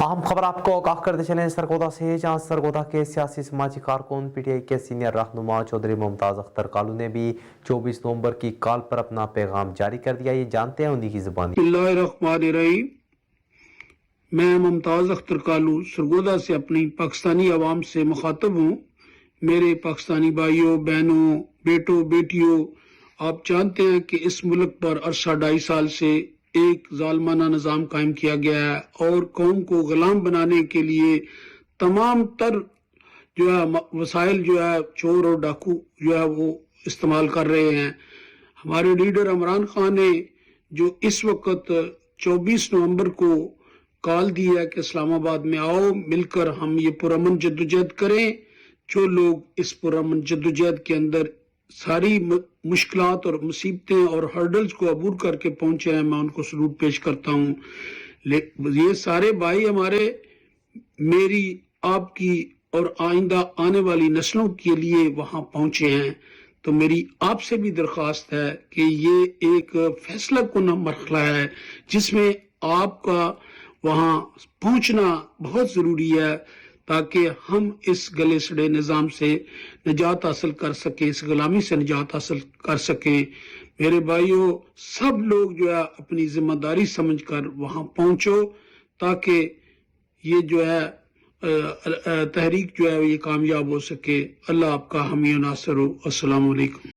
اہم خبر آپ کو آگاہ کرتے چلیں سرگودا سے، جہاں سرگودا کے سیاسی سماجی کارکن پی ٹی آئی کے سینئر رہنما چودھری ممتاز اختر کالو نے بھی 24 نومبر کی کال پر اپنا پیغام جاری کر دیا۔ یہ جانتے ہیں انہی کی زبانی۔ بسم اللہ الرحمن الرحیم۔ میں ممتاز اختر کالو سرگودا سے اپنی پاکستانی عوام سے مخاطب ہوں۔ میرے پاکستانی بھائیوں، بہنوں، بیٹوں، بیٹیوں، آپ جانتے ہیں کہ اس ملک پر عرصہ 2.5 سال سے ایک ظالمانہ نظام قائم کیا گیا ہے اور قوم کو غلام بنانے کے لیے تمام تر وسائل چور اور ڈاکو وہ استعمال کر رہے ہیں۔ ہمارے لیڈر عمران خان نے جو اس وقت 24 نومبر کو کال دی ہے کہ اسلام آباد میں آؤ، مل کر ہم یہ پرامن جدوجہد کریں۔ جو لوگ اس پرامن جدوجہد کے اندر ساری مشکلات اور مصیبتیں اور ہرڈلز کو عبور کر کے پہنچے ہیں، میں ان کو سلوٹ پیش کرتا ہوں۔ یہ سارے بھائی ہمارے میری، آپ کی اور آئندہ آنے والی نسلوں کے لیے وہاں پہنچے ہیں۔ تو میری آپ سے بھی درخواست ہے کہ یہ ایک فیصلہ کن مرحلہ ہے جس میں آپ کا وہاں پہنچنا بہت ضروری ہے تاکہ ہم اس گلے سڑے نظام سے نجات حاصل کر سکیں، اس غلامی سے نجات حاصل کر سکیں۔ میرے بھائیوں، سب لوگ اپنی ذمہ داری سمجھ کر وہاں پہنچو تاکہ یہ تحریک یہ کامیاب ہو سکے۔ اللہ آپ کا حامی و ناصر ہو۔ السلام علیکم۔